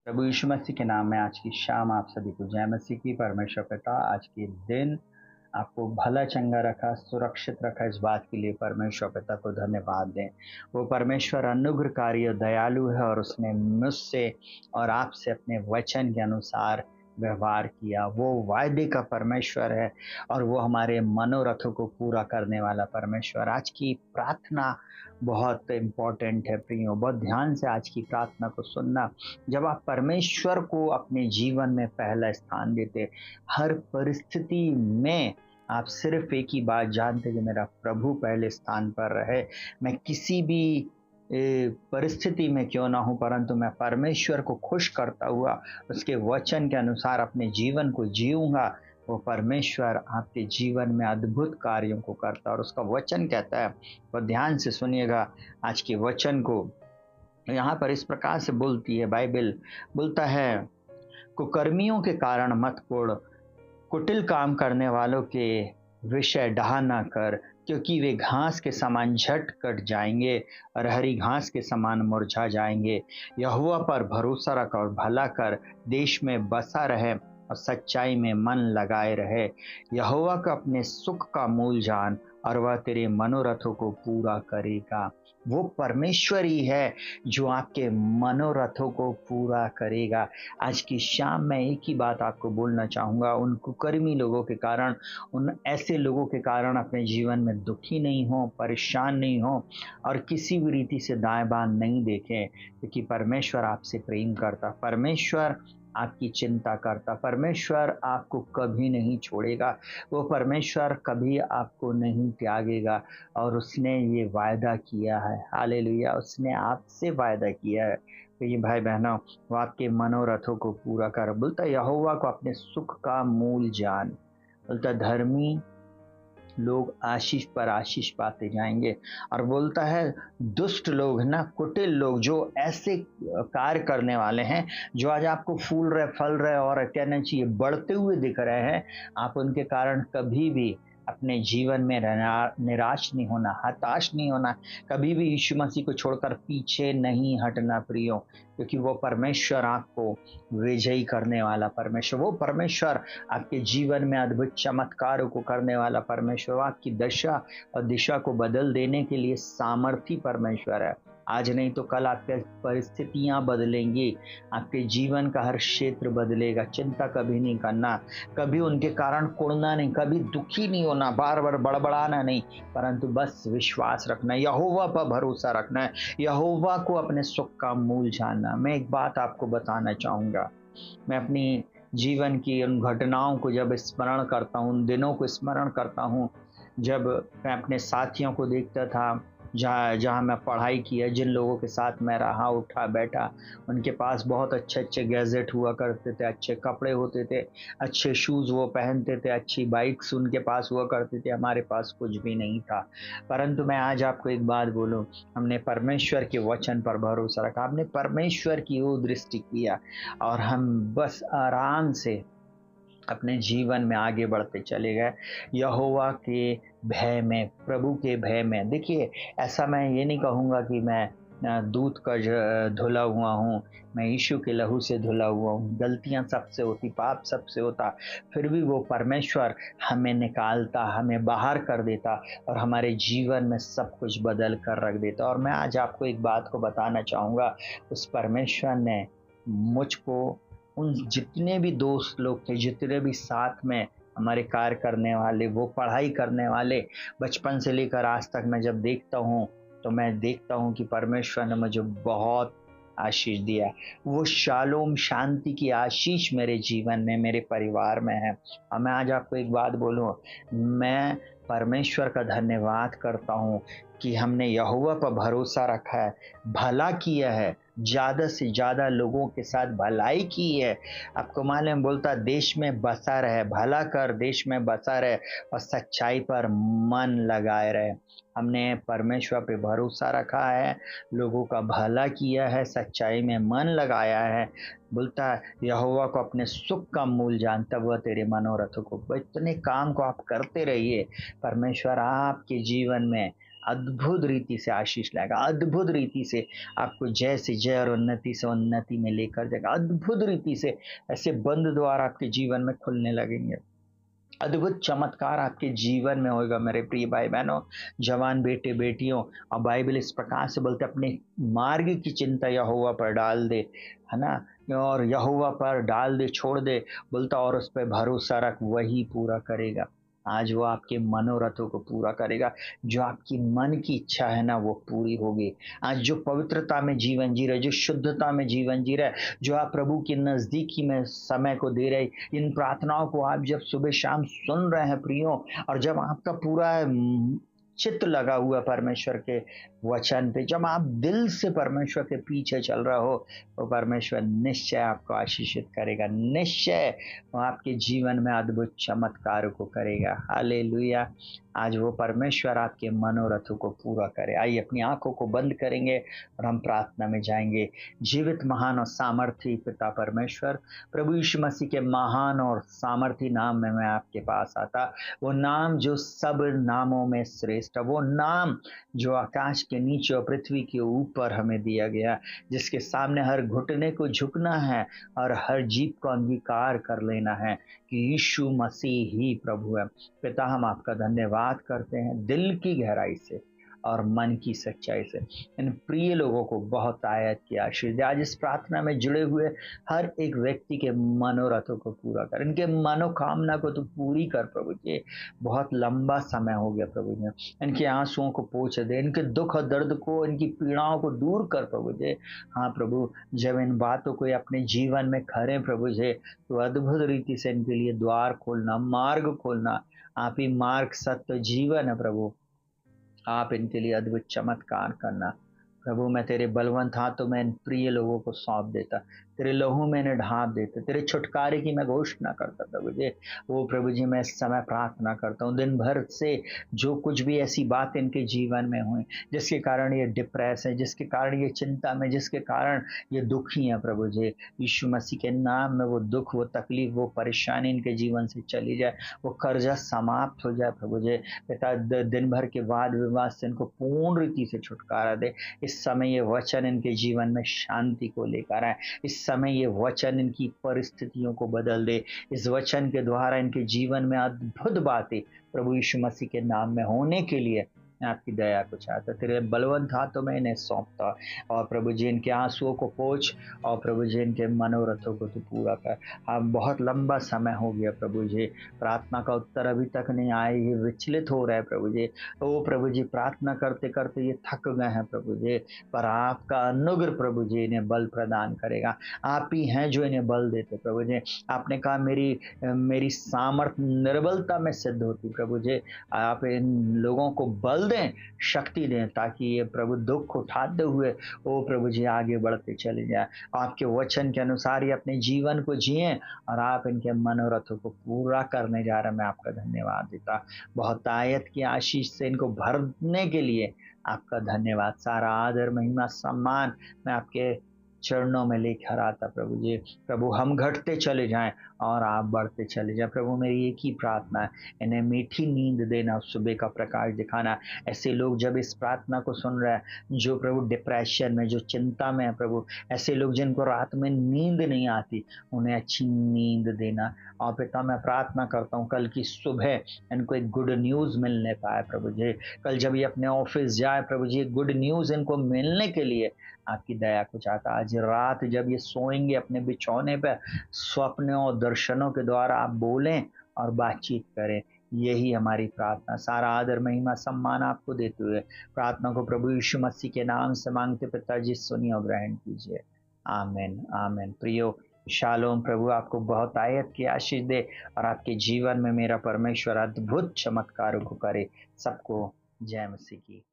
प्रभु यीशु मसीह के नाम में आज की शाम आप सभी को जय मसीह की। परमेश्वर पिता आज के दिन आपको भला चंगा रखा, सुरक्षित रखा, इस बात के लिए परमेश्वर पिता को धन्यवाद दें। वो परमेश्वर अनुग्रहकारी और दयालु है और उसने मुझसे और आपसे अपने वचन के अनुसार व्यवहार किया। वो वायदे का परमेश्वर है और वो हमारे मनोरथों को पूरा करने वाला परमेश्वर। आज की प्रार्थना बहुत इम्पोर्टेंट है प्रियो, बहुत ध्यान से आज की प्रार्थना को सुनना। जब आप परमेश्वर को अपने जीवन में पहला स्थान देते, हर परिस्थिति में आप सिर्फ एक ही बात जानते कि मेरा प्रभु पहले स्थान पर रहे। मैं किसी भी परिस्थिति में क्यों ना हूं, परंतु मैं परमेश्वर को खुश करता हुआ उसके वचन के अनुसार अपने जीवन को जीऊंगा। वो परमेश्वर आपके जीवन में अद्भुत कार्यों को करता है और उसका वचन कहता है। और ध्यान से सुनिएगा आज के वचन को। यहाँ पर इस प्रकार से बोलती है बाइबल, बोलता है कुकर्मियों के कारण मत कोड़, कुटिल काम करने वालों के विषय डहा ना कर, क्योंकि वे घास के समान झट कट जाएंगे और हरी घास के समान मुरझा जाएंगे। यहोवा पर भरोसा रख और भला कर, देश में बसा रहे और सच्चाई में मन लगाए रहे। यहोवा का अपने सुख का मूल जान और वह तेरे मनोरथों को पूरा करेगा। वो परमेश्वर ही है जो आपके मनोरथों को पूरा करेगा। आज की शाम मैं एक ही बात आपको बोलना चाहूँगा, उन कुकर्मी लोगों के कारण, उन ऐसे लोगों के कारण अपने जीवन में दुखी नहीं हो, परेशान नहीं हो और किसी भी रीति से दाएं बाएं नहीं देखें, क्योंकि परमेश्वर आपसे प्रेम करता, परमेश्वर आपकी चिंता करता, परमेश्वर आपको कभी नहीं छोड़ेगा, वो परमेश्वर कभी आपको नहीं त्यागेगा। और उसने ये वायदा किया है, हालेलुया, उसने आपसे वायदा किया है। तो ये भाई बहनों, वो आपके मनोरथों को पूरा कर। बोलता यहोवा को अपने सुख का मूल जान। बोलता धर्मी लोग आशीष पर आशीष पाते जाएंगे। और बोलता है दुष्ट लोग ना, कुटिल लोग, जो ऐसे कार्य करने वाले हैं जो आज आपको फूल रहे, फल रहे और कहना चाहिए बढ़ते हुए दिख रहे हैं, आप उनके कारण कभी भी अपने जीवन में निराश नहीं होना, हताश नहीं होना, कभी भी यीशु मसीह को छोड़कर पीछे नहीं हटना प्रियो, क्योंकि वो परमेश्वर आपको विजयी करने वाला परमेश्वर, वो परमेश्वर आपके जीवन में अद्भुत चमत्कारों को करने वाला परमेश्वर, आपकी दशा और दिशा को बदल देने के लिए सामर्थी परमेश्वर है। आज नहीं तो कल आपकी परिस्थितियां बदलेंगी, आपके जीवन का हर क्षेत्र बदलेगा। चिंता कभी नहीं करना, कभी उनके कारण कुड़ना नहीं, कभी दुखी नहीं होना, बार बार बड़बड़ाना नहीं, परंतु बस विश्वास रखना, यहोवा पर भरोसा रखना है, यहोवा को अपने सुख का मूल जानना। मैं एक बात आपको बताना चाहूँगा, मैं अपनी जीवन की उन घटनाओं को जब स्मरण करता हूँ, उन दिनों को स्मरण करता हूँ जब मैं अपने साथियों को देखता था, जहाँ जहाँ मैं पढ़ाई किया, जिन लोगों के साथ मैं रहा उठा बैठा, उनके पास बहुत अच्छे अच्छे गैजेट हुआ करते थे, अच्छे कपड़े होते थे, अच्छे शूज़ वो पहनते थे, अच्छी बाइक्स उनके पास हुआ करती थी, हमारे पास कुछ भी नहीं था। परंतु मैं आज आपको एक बात बोलूं, हमने परमेश्वर के वचन पर भरोसा रखा, हमने परमेश्वर की ओर दृष्टि किया और हम बस आराम से अपने जीवन में आगे बढ़ते चले गए यहोवा के भय में, प्रभु के भय में। देखिए, ऐसा मैं ये नहीं कहूँगा कि मैं दूध का धुला हुआ हूँ, मैं यीशु के लहू से धुला हुआ हूँ। गलतियाँ सबसे होती, पाप सबसे होता, फिर भी वो परमेश्वर हमें निकालता, हमें बाहर कर देता और हमारे जीवन में सब कुछ बदल कर रख देता। और मैं आज आपको एक बात को बताना चाहूँगा, उस परमेश्वर ने मुझको, उन जितने भी दोस्त लोग थे, जितने भी साथ में हमारे कार्य करने वाले, वो पढ़ाई करने वाले, बचपन से लेकर आज तक मैं जब देखता हूँ तो मैं देखता हूँ कि परमेश्वर ने मुझे बहुत आशीष दिया। वो शालोम, शांति की आशीष मेरे जीवन में, मेरे परिवार में है। और मैं आज आपको एक बात बोलूँ, मैं परमेश्वर का धन्यवाद करता हूँ कि हमने यहोवा पर भरोसा रखा है, भला किया है, ज़्यादा से ज़्यादा लोगों के साथ भलाई की है। आपको मालूम, बोलता देश में बसा रहे, भला कर, देश में बसा रहे और सच्चाई पर मन लगाए रहे। हमने परमेश्वर पे भरोसा रखा है, लोगों का भला किया है, सच्चाई में मन लगाया है। बोलता है यहोवा को अपने सुख का मूल जान, तब वह तेरे मनोरथों को। इतने काम को आप करते रहिए, परमेश्वर आपके जीवन में अद्भुत रीति से आशीष लाएगा, अद्भुत रीति से आपको जय से जय और उन्नति से उन्नति में लेकर जाएगा। अद्भुत रीति से ऐसे बंद द्वार आपके जीवन में खुलने लगेंगे। अद्भुत चमत्कार आपके जीवन में होगा मेरे प्रिय भाई बहनों, जवान बेटे बेटियों। और बाइबल इस प्रकार से बोलते अपने मार्ग की चिंता यहोवा पर डाल दे, है ना, और यहोवा पर डाल दे, छोड़ दे, बोलता और उस पर भरोसा रख, वही पूरा करेगा। आज वो आपके मनोरथों को पूरा करेगा। जो आपकी मन की इच्छा है ना वो पूरी होगी। आज जो पवित्रता में जीवन जी रहे, जो शुद्धता में जीवन जी रहे, जो आप प्रभु की नजदीकी में समय को दे रहे, इन प्रार्थनाओं को आप जब सुबह शाम सुन रहे हैं प्रियो, और जब आपका पूरा चित्त लगा हुआ परमेश्वर के वचन पे, जब आप दिल से परमेश्वर के पीछे चल रहे हो, तो परमेश्वर निश्चय आपको आशीषित करेगा, निश्चय वो आपके जीवन में अद्भुत चमत्कार को करेगा। हालेलुया। आज वो परमेश्वर आपके मनोरथों को पूरा करे। आइए अपनी आंखों को बंद करेंगे और हम प्रार्थना में जाएंगे। जीवित महान और सामर्थी पिता परमेश्वर, प्रभु यीशु मसीह के महान और सामर्थी नाम में मैं आपके पास आता, वो नाम जो सब नामों में श्रेष्ठ, वो नाम जो आकाश के नीचे और पृथ्वी के ऊपर हमें दिया गया, जिसके सामने हर घुटने को झुकना है और हर जीभ को अंगीकार कर लेना है कि यीशु मसीह ही प्रभु है। पिता हम आपका धन्यवाद करते हैं दिल की गहराई से और मन की सच्चाई से। इन प्रिय लोगों को बहुत आयत की आशीष दे। आज इस प्रार्थना में जुड़े हुए हर एक व्यक्ति के मनोरथों को पूरा कर, इनके मनोकामना को तो पूरी कर प्रभु जी। बहुत लंबा समय हो गया प्रभु जी, इनके आंसुओं को पोंछ दे, इनके दुख और दर्द को, इनकी पीड़ाओं को दूर कर प्रभु जी। हाँ प्रभु, जब इन बातों को अपने जीवन में करें प्रभु जी, तो अद्भुत रीति से इनके लिए द्वार खोलना, मार्ग खोलना। आप ही मार्ग सत्य जीवन है प्रभु, आप इनके लिए अद्भुत चमत्कार करना प्रभु। मैं तेरे बलवंत हाथों में इन प्रिय लोगों को सौंप देता, तेरे लहू में इन्हें ढांप देता, तेरे छुटकारे की मैं घोषणा करता प्रभु जी। वो प्रभु जी मैं इस समय प्रार्थना करता हूँ दिन भर से जो कुछ भी ऐसी बात इनके जीवन में हुई जिसके कारण ये डिप्रेस है, जिसके कारण ये चिंता में, जिसके कारण ये दुखी है प्रभु जी, यीशु मसीह के नाम में वो दुख, वो तकलीफ, वो परेशानी इनके जीवन से चली जाए, वो कर्जा समाप्त हो जाए प्रभु जी। पिता दिन भर के वाद विवाद से इनको पूर्ण रीति से छुटकारा दे। इस समय ये वचन इनके जीवन में शांति को लेकर आए। इस समय ये वचन इनकी परिस्थितियों को बदल दे। इस वचन के द्वारा इनके जीवन में अद्भुत बातें प्रभु यीशु मसीह के नाम में होने के लिए मैं आपकी दया को चाहता, तेरे बलवंत हाथों में इन्हें सौंपता। और प्रभु जी इनके आंसुओं को पोंछ और प्रभु जी इनके मनोरथों को तू पूरा कर। अब बहुत लंबा समय हो गया प्रभु जी, प्रार्थना का उत्तर अभी तक नहीं आया, ये विचलित हो रहा है प्रभु जी। ओ प्रभु जी प्रार्थना करते करते ये थक गए हैं प्रभु जी, पर आपका अनुग्रह प्रभु जी इन्हें बल प्रदान करेगा। आप ही हैं जो इन्हें बल देते प्रभु जी। आपने कहा मेरी सामर्थ निर्बलता में सिद्ध होती प्रभु जी। आप इन लोगों को बल दें, शक्ति दें, ताकि ये प्रभु दुख उठाते हुए ओ प्रभु जी आगे बढ़ते चले जाए, आपके वचन के अनुसार ही अपने जीवन को जिए और आप इनके मनोरथों को पूरा करने जा रहे हैं। मैं आपका धन्यवाद देता, बहुत आयत की आशीष से इनको भरने के लिए आपका धन्यवाद। सारा आदर महिमा सम्मान मैं आपके चरणों में लेकर आता प्रभु जी। प्रभु हम घटते चले जाएं और आप बढ़ते चले जाएं प्रभु। मेरी एक ही प्रार्थना है, इन्हें मीठी नींद देना, सुबह का प्रकाश दिखाना। ऐसे लोग जब इस प्रार्थना को सुन रहे हैं जो प्रभु डिप्रेशन में, जो चिंता में है प्रभु, ऐसे लोग जिनको रात में नींद नहीं आती, उन्हें अच्छी नींद देना। और पिता मैं प्रार्थना करता हूँ कल की सुबह इनको एक गुड न्यूज़ मिलने पाए प्रभु जी। कल जब ये अपने ऑफिस जाए प्रभु जी, गुड न्यूज़ इनको मिलने के लिए आपकी दया को चाहता। आज रात जब ये सोएंगे अपने बिछौने पर, स्वप्नों और दर्शनों के द्वारा आप बोलें और बातचीत करें, यही हमारी प्रार्थना। सारा आदर महिमा सम्मान आपको देते हुए प्रार्थना को प्रभु यीशु मसीह के नाम से मांगते पिताजी, सुनिए और ग्रहण कीजिए। आमीन आमीन। प्रियो शालोम, प्रभु आपको बहुत आयत की आशीष दे और आपके जीवन में मेरा परमेश्वर अद्भुत चमत्कारों को करे। सबको जय मसीह की।